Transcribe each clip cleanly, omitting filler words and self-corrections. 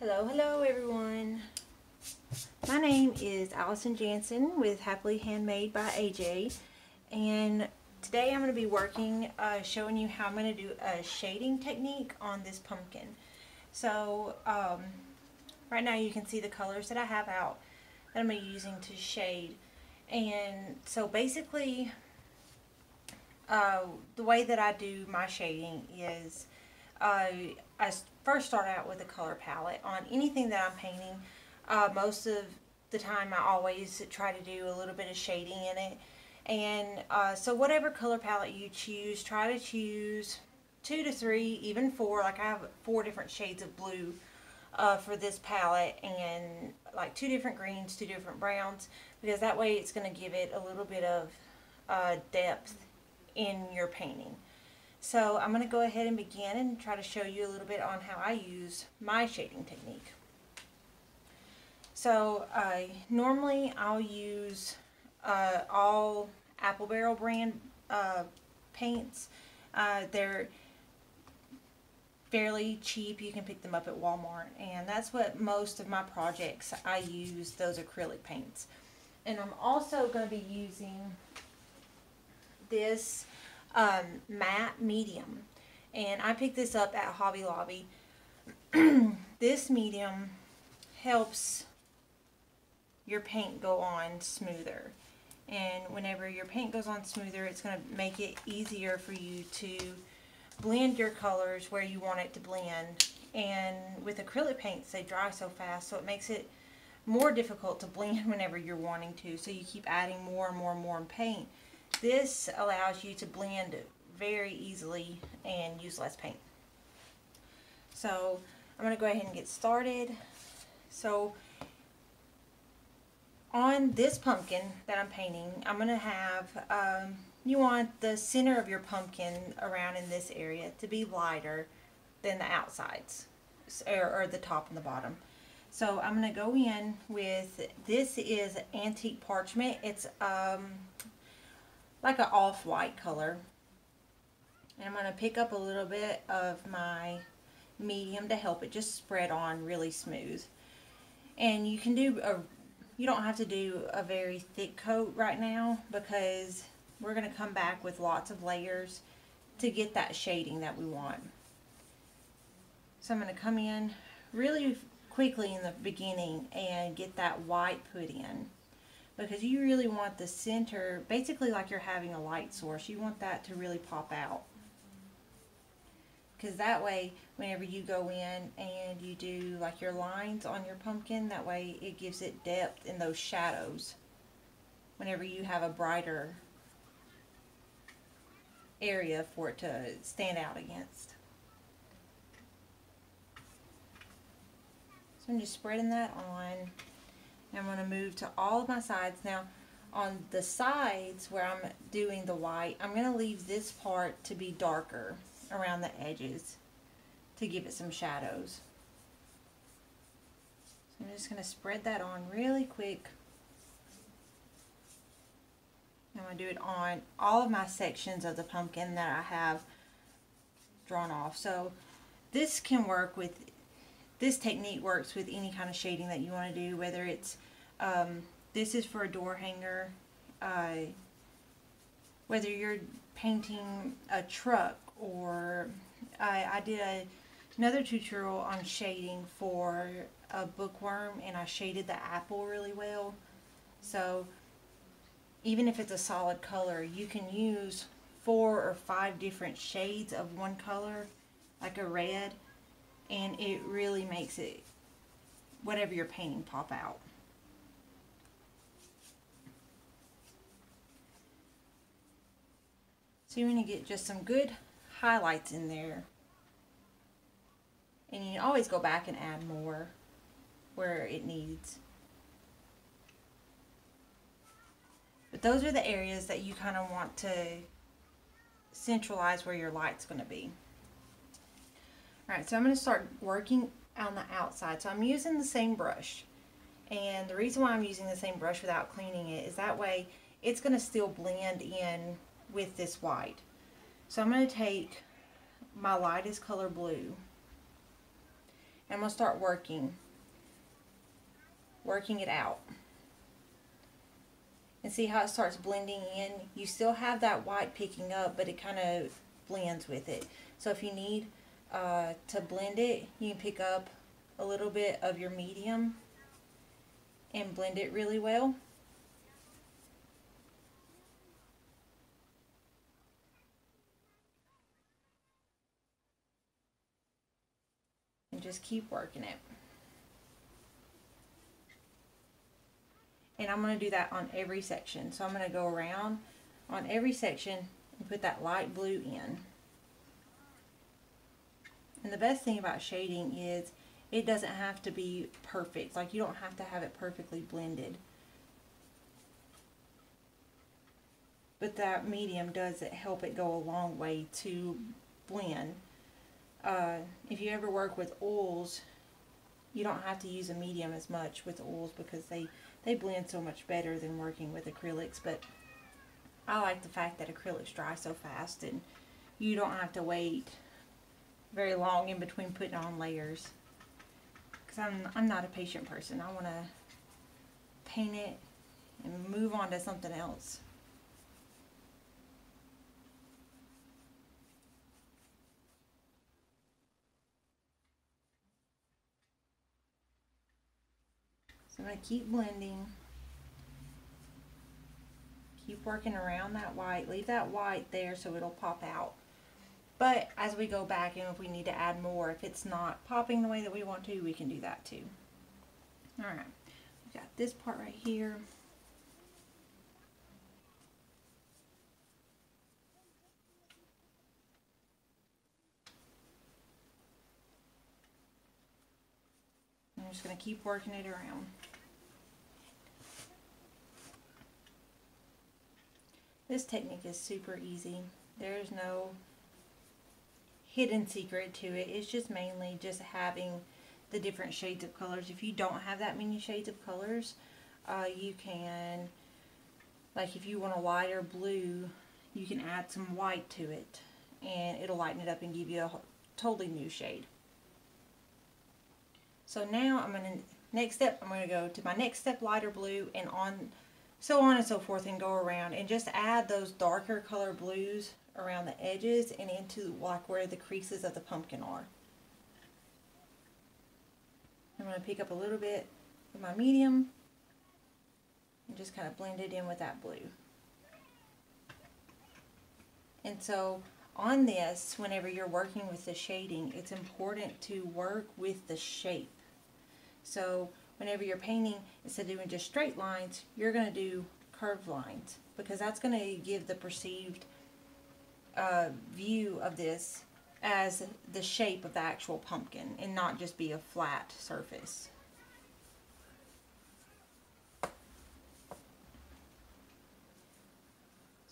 Hello everyone. My name is Allison Jansen with Happily Handmade by AJ, and today I'm going to be working, showing you how I'm going to do a shading technique on this pumpkin. So right now you can see the colors that I have out that I'm going to be using to shade. And so basically the way that I do my shading is I first start out with a color palette on anything that I'm painting. Most of the time I always try to do a little bit of shading in it. And so whatever color palette you choose, try to choose 2 to 3, even 4. Like I have 4 different shades of blue for this palette, and like 2 different greens, 2 different browns, because that way it's going to give it a little bit of depth in your painting. So I'm going to go ahead and begin and try to show you a little bit on how I use my shading technique. So normally I'll use all Apple Barrel brand paints. They're fairly cheap. You can pick them up at Walmart, and that's what most of my projects I use, those acrylic paints. And I'm also going to be using this matte medium, and I picked this up at Hobby Lobby. This medium helps your paint go on smoother, and whenever your paint goes on smoother, it's going to make it easier for you to blend your colors where you want it to blend. And with acrylic paints, they dry so fast, so it makes it more difficult to blend whenever you're wanting to, so you keep adding more and more and more paint. This allows you to blend very easily and use less paint. So I'm going to go ahead and get started. So on this pumpkin that I'm painting, I'm going to have, you want the center of your pumpkin around in this area to be lighter than the outsides, or the top and the bottom. So I'm going to go in with, this is antique parchment. It's like an off-white color. And I'm going to pick up a little bit of my medium to help it just spread on really smooth. And you can do you don't have to do a very thick coat right now, because we're going to come back with lots of layers to get that shading that we want. So I'm going to come in really quickly in the beginning and get that white put in, because you really want the center, basically like you're having a light source, you want that to really pop out. Because that way, whenever you go in and you do like your lines on your pumpkin, that way it gives it depth in those shadows whenever you have a brighter area for it to stand out against. So I'm just spreading that on. I'm going to move to all of my sides. Now on the sides where I'm doing the white, I'm going to leave this part to be darker around the edges to give it some shadows. So I'm just going to spread that on really quick. I'm going to do it on all of my sections of the pumpkin that I have drawn off. So this can work with, this technique works with any kind of shading that you want to do, whether it's, this is for a door hanger, whether you're painting a truck, or I did another tutorial on shading for a bookworm, and I shaded the apple really well. So even if it's a solid color, you can use 4 or 5 different shades of one color, like a red, and it really makes it, whatever you're painting, pop out. So you're going to get just some good highlights in there. And you can always go back and add more where it needs. But those are the areas that you kind of want to centralize where your light's going to be. Alright, so I'm going to start working on the outside. So I'm using the same brush. And the reason why I'm using the same brush without cleaning it is that way it's going to still blend in with this white. So I'm going to take my lightest color blue, I'm going to start working it out. And see how it starts blending in? You still have that white picking up, but it kind of blends with it. So if you need to blend it, you can pick up a little bit of your medium and blend it really well. And just keep working it. And I'm going to do that on every section. So I'm going to go around on every section and put that light blue in. And the best thing about shading is it doesn't have to be perfect. Like, you don't have to have it perfectly blended. But that medium does help it go a long way to blend. If you ever work with oils, you don't have to use a medium as much with oils because they blend so much better than working with acrylics. But I like the fact that acrylics dry so fast and you don't have to wait very long in between putting on layers. Because I'm not a patient person. I want to paint it and move on to something else. So I'm going to keep blending. Keep working around that white. Leave that white there so it'll pop out. But as we go back, and if we need to add more, if it's not popping the way that we want to, we can do that too. Alright, we got this part right here. I'm just going to keep working it around. This technique is super easy. There's no hidden secret to it. It's just mainly just having the different shades of colors. If you don't have that many shades of colors, you can, like if you want a lighter blue, you can add some white to it and it'll lighten it up and give you a totally new shade. So now next step, I'm going to go to my next step, lighter blue, and so on and so forth, and go around and just add those darker color blues around the edges and into like where the creases of the pumpkin are. I'm going to pick up a little bit of my medium and just kind of blend it in with that blue. And so on this, whenever you're working with the shading, it's important to work with the shape. So whenever you're painting, instead of doing just straight lines, you're going to do curved lines, because that's going to give the perceived view of this as the shape of the actual pumpkin and not just be a flat surface. So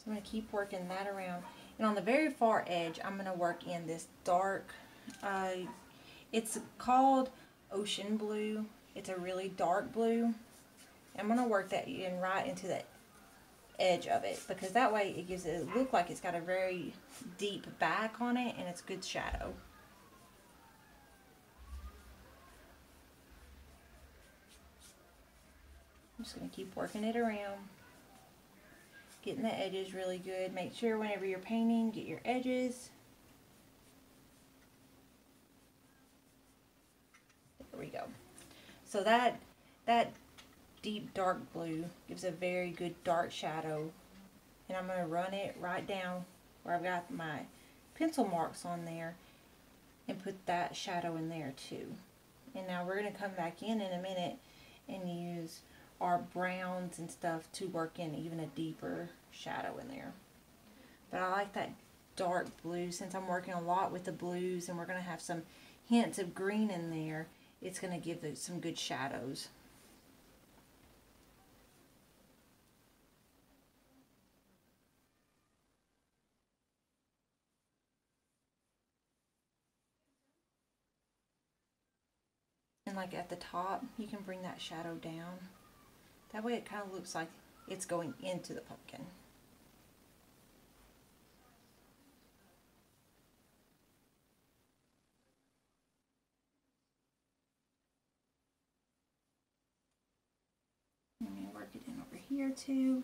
I'm going to keep working that around. And on the very far edge, I'm going to work in this dark, it's called ocean blue. It's a really dark blue. I'm going to work that in right into the edge of it, because that way it gives it look like it's got a very deep back on it and it's good shadow. I'm just going to keep working it around, getting the edges really good. Make sure whenever you're painting, get your edges. There we go. So that deep dark blue gives a very good dark shadow, and I'm going to run it right down where I've got my pencil marks on there and put that shadow in there too. And now we're going to come back in a minute and use our browns and stuff to work in even a deeper shadow in there. But I like that dark blue, since I'm working a lot with the blues and we're going to have some hints of green in there. It's going to give it some good shadows. And like at the top, you can bring that shadow down. That way it kind of looks like it's going into the pumpkin. here too.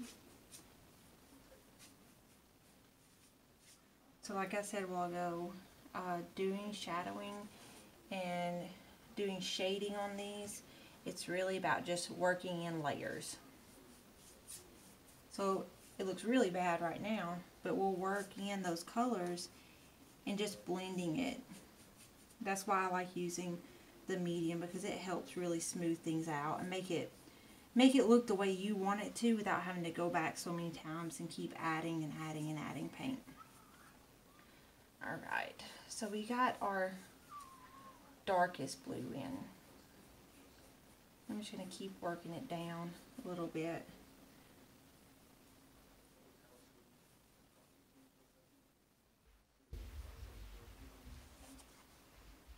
So like I said a while ago, doing shadowing and doing shading on these, it's really about just working in layers. So it looks really bad right now, but we'll work in those colors and just blending it. That's why I like using the medium, because it helps really smooth things out and make it look the way you want it to without having to go back so many times and keep adding and adding and adding paint. Alright, so we got our darkest blue in. I'm just going to keep working it down a little bit.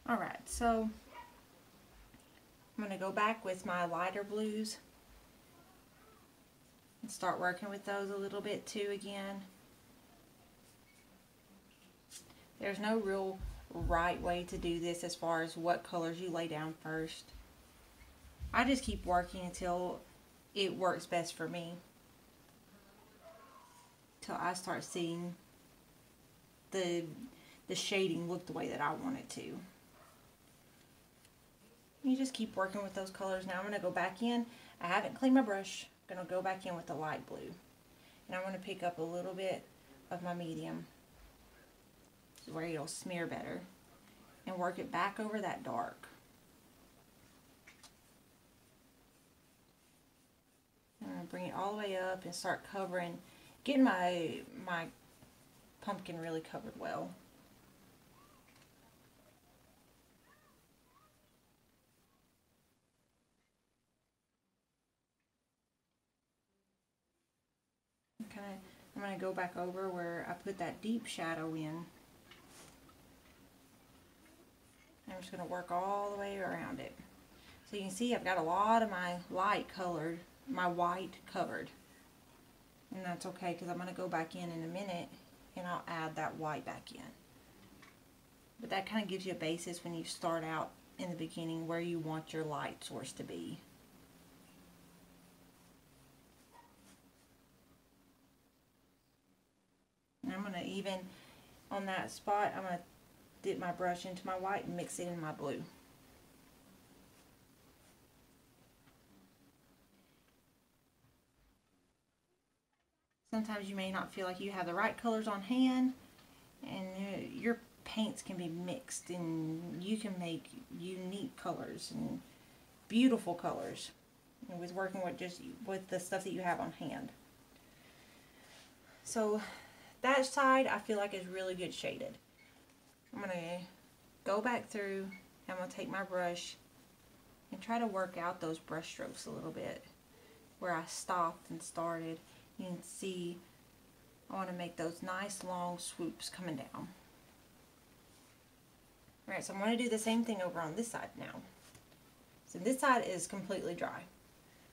Alright, so I'm going to go back with my lighter blues and start working with those a little bit too again. There's no real right way to do this as far as what colors you lay down first. I just keep working until it works best for me, till I start seeing the shading look the way that I want it to. You just keep working with those colors. Now I'm going to go back in. I haven't cleaned my brush. I'm going to go back in with the light blue, and I'm going to pick up a little bit of my medium where it'll smear better, and work it back over that dark. I'm going to bring it all the way up and start covering, getting my pumpkin really covered well. I'm going to go back over where I put that deep shadow in. I'm just going to work all the way around it. So you can see I've got a lot of my white covered. And that's okay, because I'm going to go back in a minute and I'll add that white back in. But that kind of gives you a basis when you start out in the beginning where you want your light source to be. And I'm going to even, on that spot, I'm going to dip my brush into my white and mix it in my blue. Sometimes you may not feel like you have the right colors on hand, and your paints can be mixed, and you can make unique colors and beautiful colors with working with the stuff that you have on hand. So that side I feel like is really good shaded. I'm going to go back through, I'm going to take my brush and try to work out those brush strokes a little bit where I stopped and started. You can see I want to make those nice long swoops coming down. Alright, so I'm going to do the same thing over on this side now. So this side is completely dry.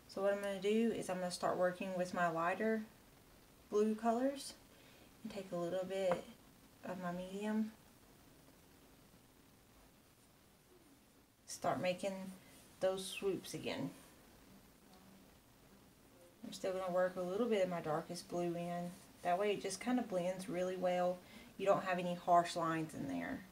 So what I'm going to do is I'm going to start working with my lighter blue colors and take a little bit of my medium. Start making those swoops again. I'm still going to work a little bit of my darkest blue in. That way it just kind of blends really well. You don't have any harsh lines in there.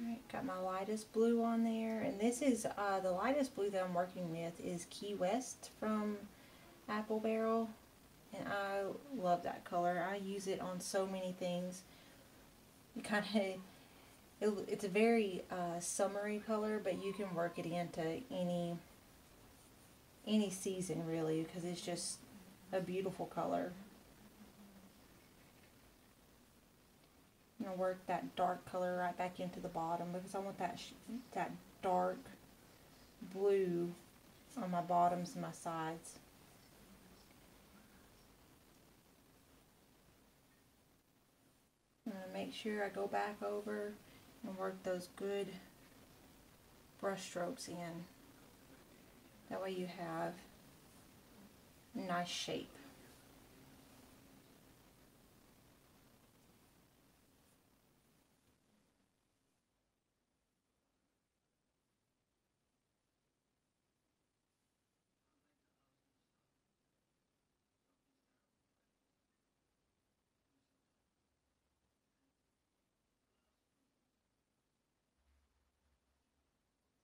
Alright, got my lightest blue on there, and this is the lightest blue that I'm working with is Key West from Apple Barrel, and I love that color. I use it on so many things. It's a very summery color, but you can work it into any season really, because it's just a beautiful color. I'm going to work that dark color right back into the bottom because I want that dark blue on my bottoms and my sides. I'm going to make sure I go back over and work those good brush strokes in. That way you have nice shape.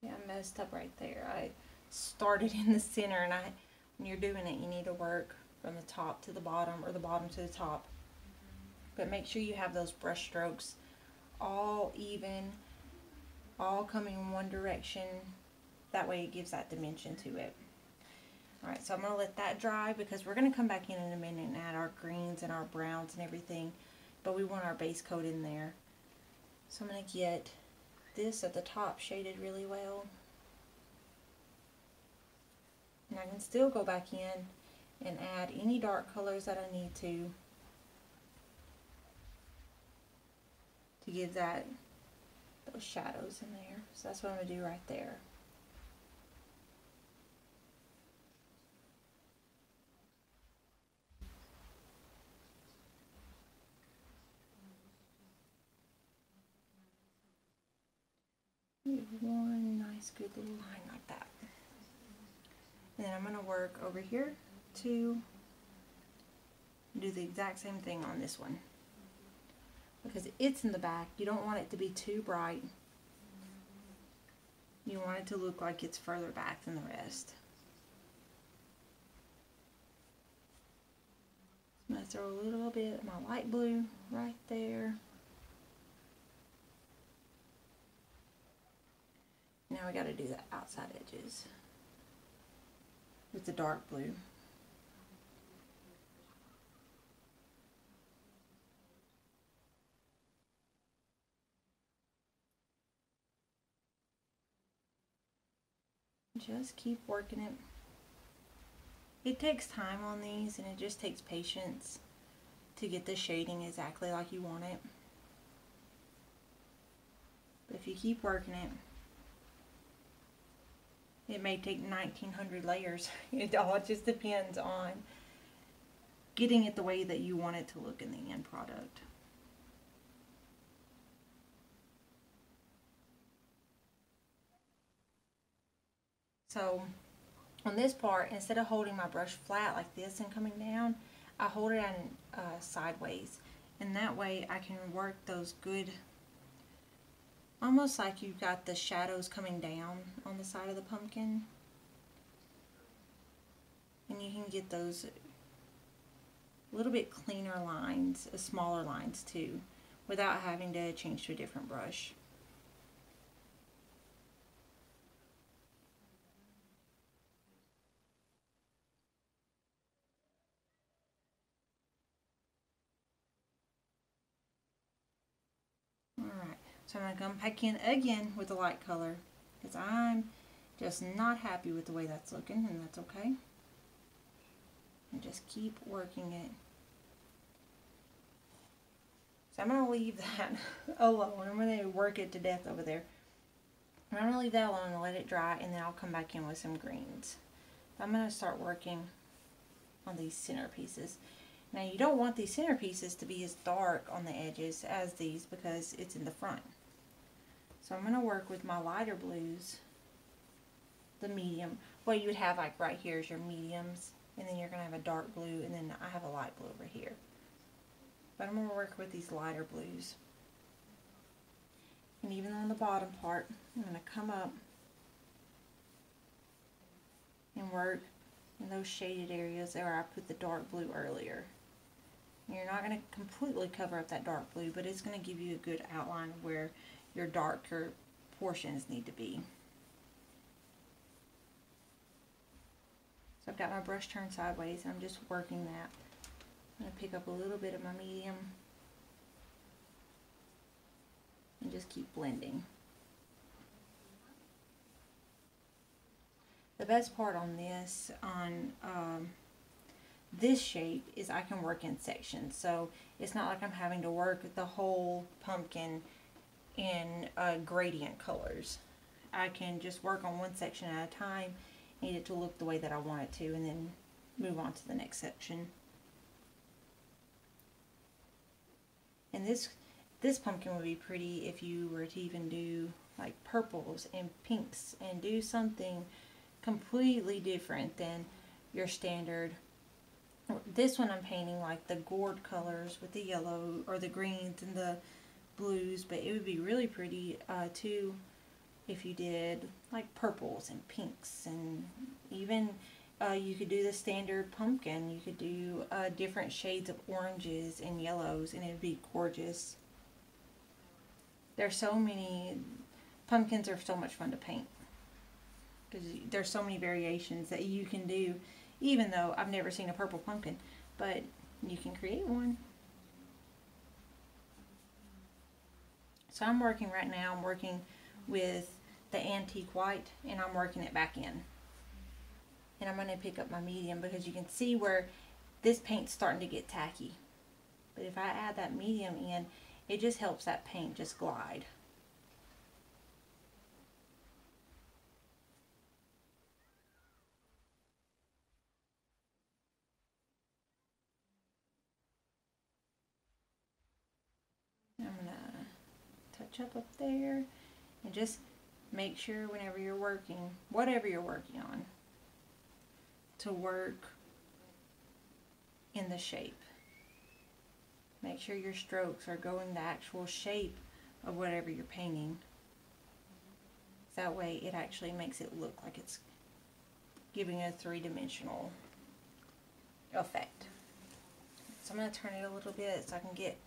Yeah, I messed up right there. I started in the center, and when you're doing it, you need to work from the top to the bottom or the bottom to the top. But make sure you have those brush strokes all even, all coming in one direction. That way it gives that dimension to it. Alright, so I'm going to let that dry because we're going to come back in a minute and add our greens and our browns and everything. But we want our base coat in there. So I'm going to get this at the top shaded really well. And I can still go back in and add any dark colors that I need to give that those shadows in there. So that's what I'm going to do right there. One nice good little line like that. And then I'm going to work over here to do the exact same thing on this one. Because it's in the back, you don't want it to be too bright. You want it to look like it's further back than the rest. I'm going to throw a little bit of my light blue right there. Now we got to do the outside edges with the dark blue. Just keep working it. It takes time on these, and it just takes patience to get the shading exactly like you want it. But if you keep working it, it may take 1900 layers. It all just depends on getting it the way that you want it to look in the end product. So on this part, instead of holding my brush flat like this and coming down, I hold it on sideways, and that way I can work those good, almost like you've got the shadows coming down on the side of the pumpkin, and you can get those a little bit cleaner lines, smaller lines too, without having to change to a different brush. Alright, so I'm going to come back in again with the light color, because I'm just not happy with the way that's looking, and that's okay. And just keep working it. So I'm going to leave that alone. I'm going to work it to death over there. I'm going to leave that alone and let it dry, and then I'll come back in with some greens. I'm going to start working on these center pieces. Now you don't want these center pieces to be as dark on the edges as these because it's in the front. So I'm going to work with my lighter blues, the medium. What you would have like right here is your mediums, and then you're going to have a dark blue, and then I have a light blue over here. But I'm going to work with these lighter blues. And even on the bottom part, I'm going to come up and work in those shaded areas where I put the dark blue earlier. And you're not going to completely cover up that dark blue, but it's going to give you a good outline of where your darker portions need to be. So I've got my brush turned sideways, and I'm just working that. I'm going to pick up a little bit of my medium and just keep blending. The best part on this, this shape, is I can work in sections. So it's not like I'm having to work the whole pumpkin in gradient colors. I can just work on one section at a time, need it to look the way that I want it to, and then move on to the next section. And this pumpkin would be pretty if you were to even do like purples and pinks and do something completely different than your standard. This one I'm painting like the gourd colors with the yellow or the greens and the blues, but it would be really pretty too if you did like purples and pinks, and even you could do the standard pumpkin. You could do different shades of oranges and yellows, and it'd be gorgeous. There's so many pumpkins are so much fun to paint because there's so many variations that you can do. Even though I've never seen a purple pumpkin, but you can create one. So I'm working right now. I'm working with the antique white, and I'm working it back in. And I'm going to pick up my medium because you can see where this paint's starting to get tacky. But if I add that medium in, it just helps that paint just glide. I'm going to touch up there and just make sure whenever you're working, whatever you're working on, to work in the shape. Make sure your strokes are going the actual shape of whatever you're painting. That way it actually makes it look like it's giving a three-dimensional effect. So I'm going to turn it a little bit so I can get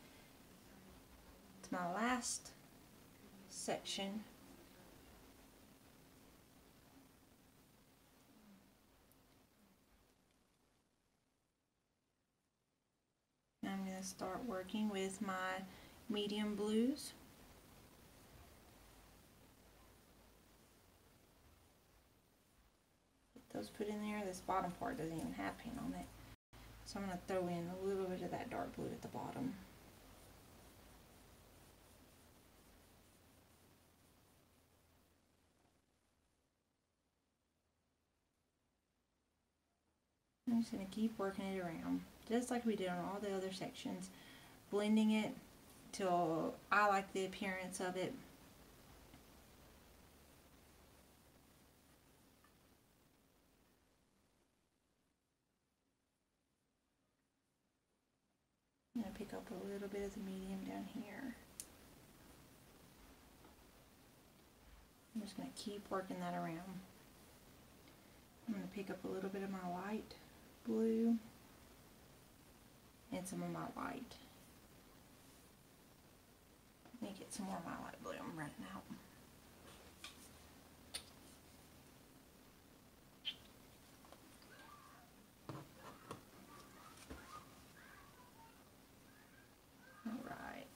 to my last section. I'm going to start working with my medium blues. Get those put in there. This bottom part doesn't even have paint on it. So I'm going to throw in a little bit of that dark blue at the bottom. I'm just going to keep working it around, just like we did on all the other sections, blending it till I like the appearance of it. I'm going to pick up a little bit of the medium down here. I'm just going to keep working that around. I'm going to pick up a little bit of my light blue and some of my white. Let me get some more of my light blue. I'm running out. Alright.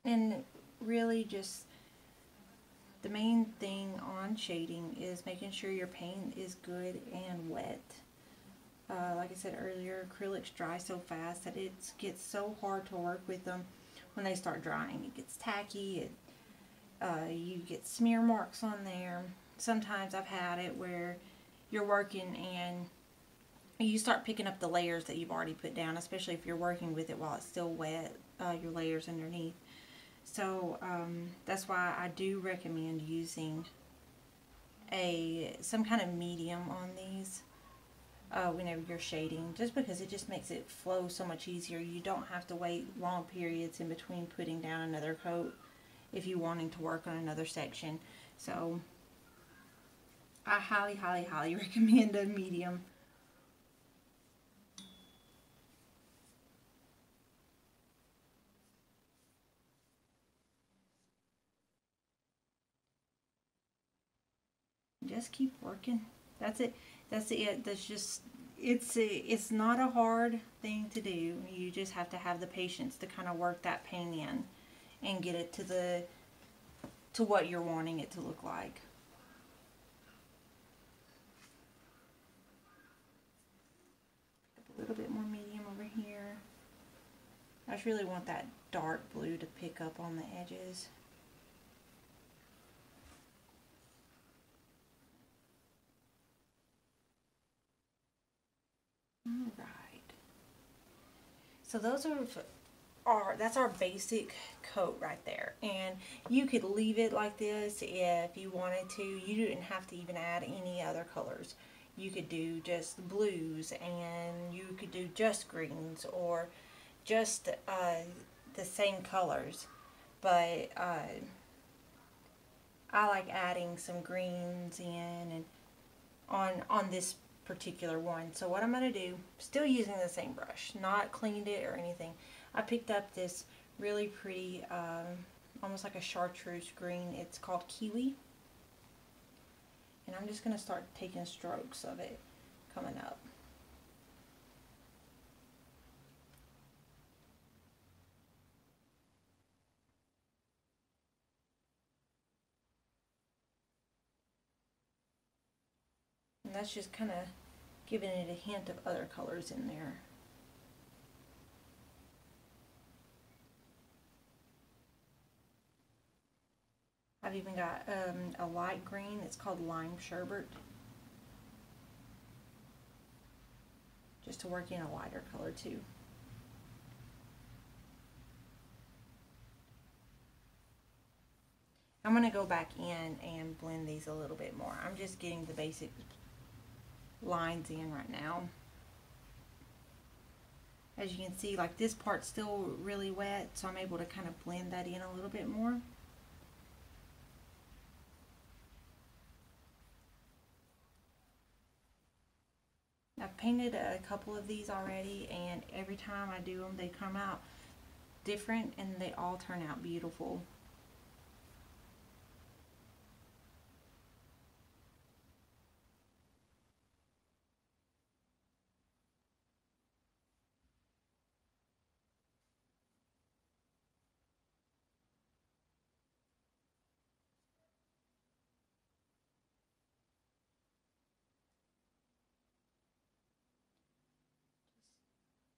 And really just the main thing on shading is making sure your paint is good and wet. Like I said earlier, acrylics dry so fast that it gets so hard to work with them when they start drying. It gets tacky, you get smear marks on there. Sometimes I've had it where you're working and you start picking up the layers that you've already put down, especially if you're working with it while it's still wet, your layers underneath. So that's why I do recommend using some kind of medium on these whenever you're shading, just because it just makes it flow so much easier. You don't have to wait long periods in between putting down another coat if you're wanting to work on another section. So I highly, highly, highly recommend a medium. Just keep working. That's it. That's it. That's just, it's not a hard thing to do. You just have to have the patience to kind of work that paint in and get it to what you're wanting it to look like. A little bit more medium over here. I just really want that dark blue to pick up on the edges. So those are that's our basic coat right there, and you could leave it like this if you wanted to. You didn't have to even add any other colors. You could do just blues, and you could do just greens, or just the same colors. But I like adding some greens in and on this particular one. So what I'm going to do, still using the same brush, not cleaned it or anything. I picked up this really pretty, almost like a chartreuse green. It's called Kiwi. And I'm just going to start taking strokes of it coming up. And that's just kind of giving it a hint of other colors in there. I've even got a light green. It's called Lime Sherbet. Just to work in a lighter color too. I'm going to go back in and blend these a little bit more. I'm just getting the basic lines in right now. As you can see, like this part's still really wet, so I'm able to kind of blend that in a little bit more. I've painted a couple of these already, and every time I do them, they come out different and they all turn out beautiful.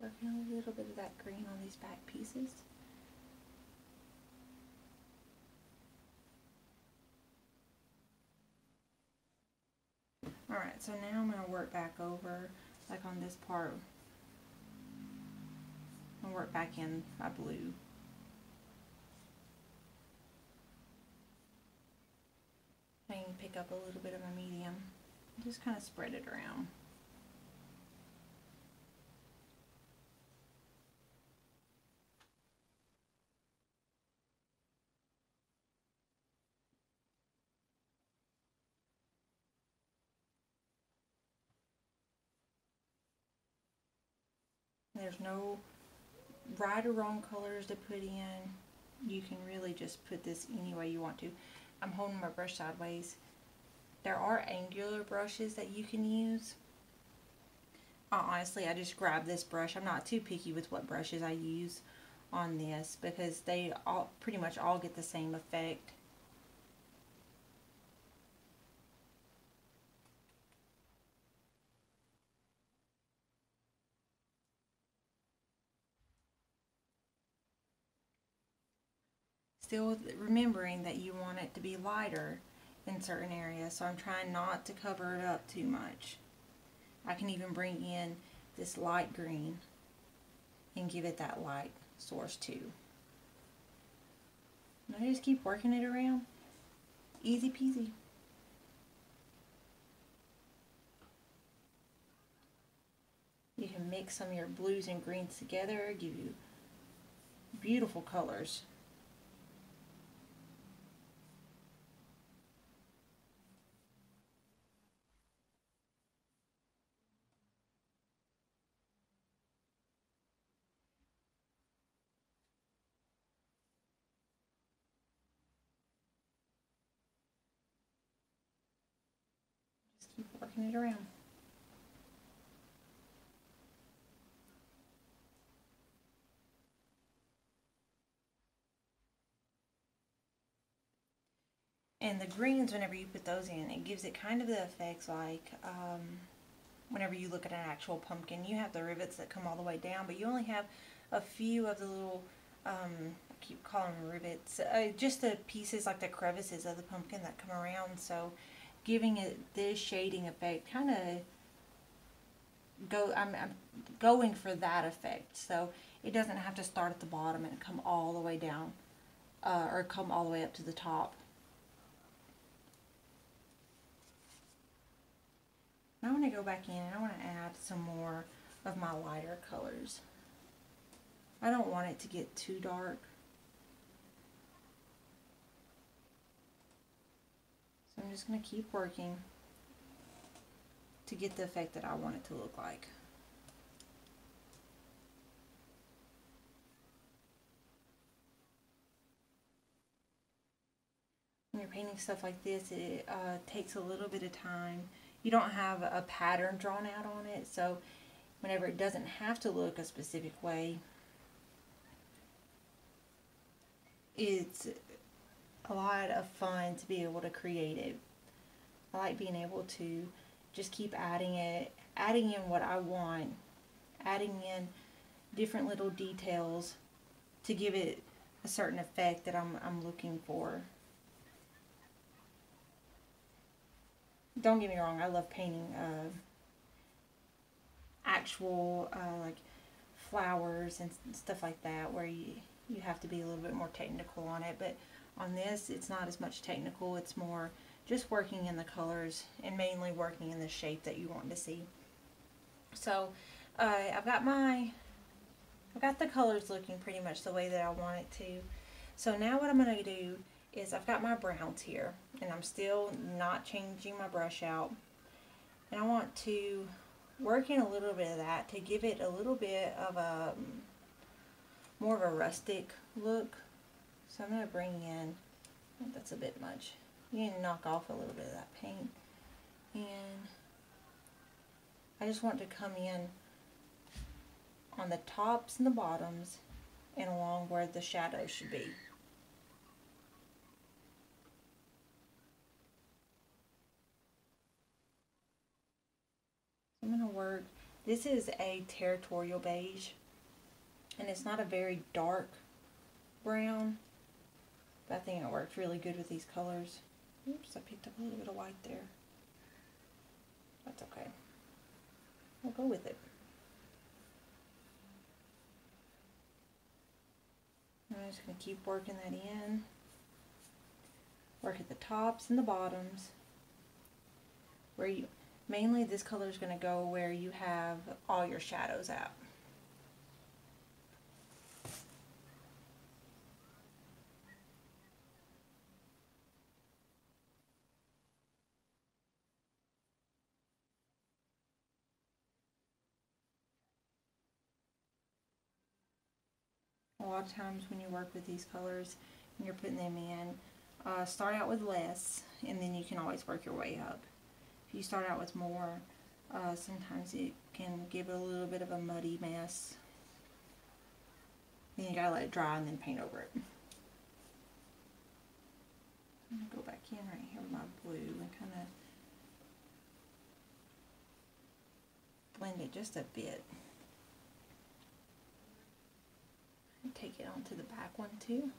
Working a little bit of that green on these back pieces. Alright, so now I'm going to work back over, like on this part, and work back in my blue. I can pick up a little bit of my medium, just kind of spread it around. There's no right or wrong colors to put in. You can really just put this any way you want to. I'm holding my brush sideways. There are angular brushes that you can use. Honestly, I just grab this brush. I'm not too picky with what brushes I use on this because they all pretty much all get the same effect. Still remembering that you want it to be lighter in certain areas, so I'm trying not to cover it up too much. I can even bring in this light green and give it that light source too. And I just keep working it around. Easy peasy. You can mix some of your blues and greens together, give you beautiful colors. Just keep working it around. And the greens, whenever you put those in, it gives it kind of the effects like whenever you look at an actual pumpkin, you have the rivets that come all the way down, but you only have a few of the little, I keep calling them rivets, just the pieces like the crevices of the pumpkin that come around. So giving it this shading effect, kind of I'm going for that effect. So It doesn't have to start at the bottom and come all the way down, or come all the way up to the top. Now I want to go back in and I want to add some more of my lighter colors. I don't want it to get too dark. So I'm just going to keep working to get the effect that I want it to look like. When you're painting stuff like this, it takes a little bit of time. You don't have a pattern drawn out on it, so whenever it doesn't have to look a specific way, it's a lot of fun to be able to create it. I like being able to just keep adding in what I want, adding in different little details to give it a certain effect that I'm looking for. Don't get me wrong, I love painting actual like flowers and stuff like that, where you have to be a little bit more technical on it, but on this it's not as much technical. It's more just working in the colors and mainly working in the shape that you want to see. So I've got the colors looking pretty much the way that I want it to. So now what I'm going to do is I've got my browns here, and I'm still not changing my brush out, and I want to work in a little bit of that to give it a little bit of a more of a rustic look. So I'm going to bring in, that's a bit much, you need to knock off a little bit of that paint, and I just want to come in on the tops and the bottoms and along where the shadows should be. I'm going to work, this is a territorial beige, and it's not a very dark brown, but I think it worked really good with these colors. Oops, I picked up a little bit of white there. That's okay. We'll go with it. I'm just going to keep working that in. Work at the tops and the bottoms. Where you, mainly this color is going to go where you have all your shadows at. A lot of times when you work with these colors and you're putting them in, start out with less and then you can always work your way up. If you start out with more, sometimes it can give it a little bit of a muddy mess. Then you gotta let it dry and then paint over it. I'm gonna go back in right here with my blue and kind of blend it just a bit. And take it onto the back one too.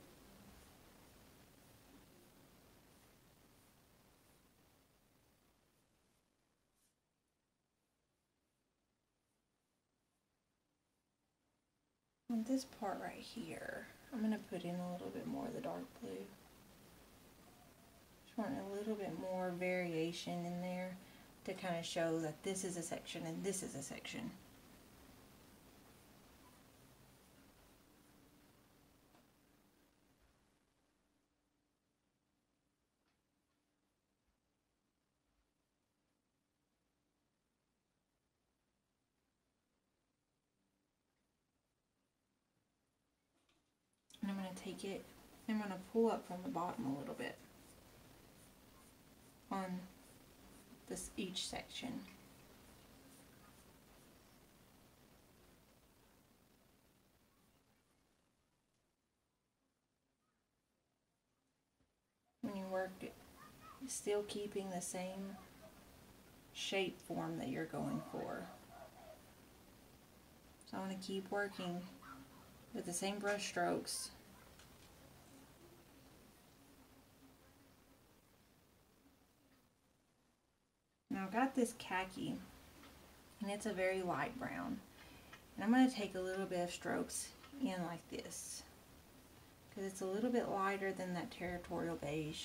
On this part right here, I'm going to put in a little bit more of the dark blue. Just want a little bit more variation in there to kind of show that this is a section and this is a section. And I'm going to take it, I'm going to pull up from the bottom a little bit on this each section. When you work it, still keeping the same shape form that you're going for. So I want to keep working with the same brush strokes. Now I've got this khaki, and it's a very light brown. And I'm going to take a little bit of strokes in like this, because it's a little bit lighter than that Territorial Beige.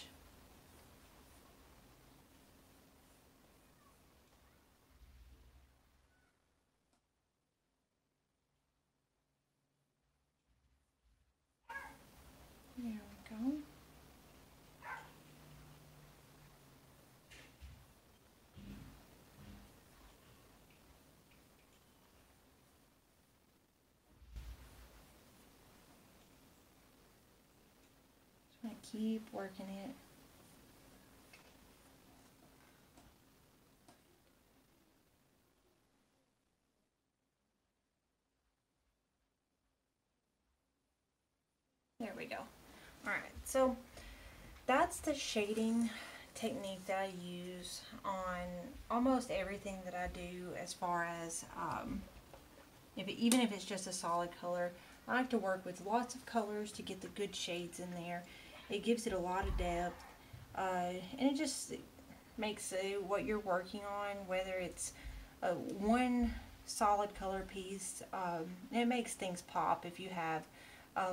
There we go. Just want to keep working it. There we go. Alright, so that's the shading technique that I use on almost everything that I do, as far as even if it's just a solid color. I like to work with lots of colors to get the good shades in there. It gives it a lot of depth, and it just makes what you're working on, whether it's one solid color piece, it makes things pop if you have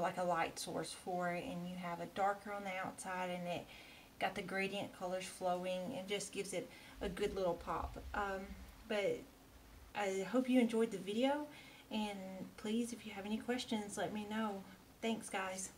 like a light source for it, and you have a darker on the outside, and it got the gradient colors flowing. It just gives it a good little pop. But I hope you enjoyed the video, and please, if you have any questions, let me know. Thanks, guys.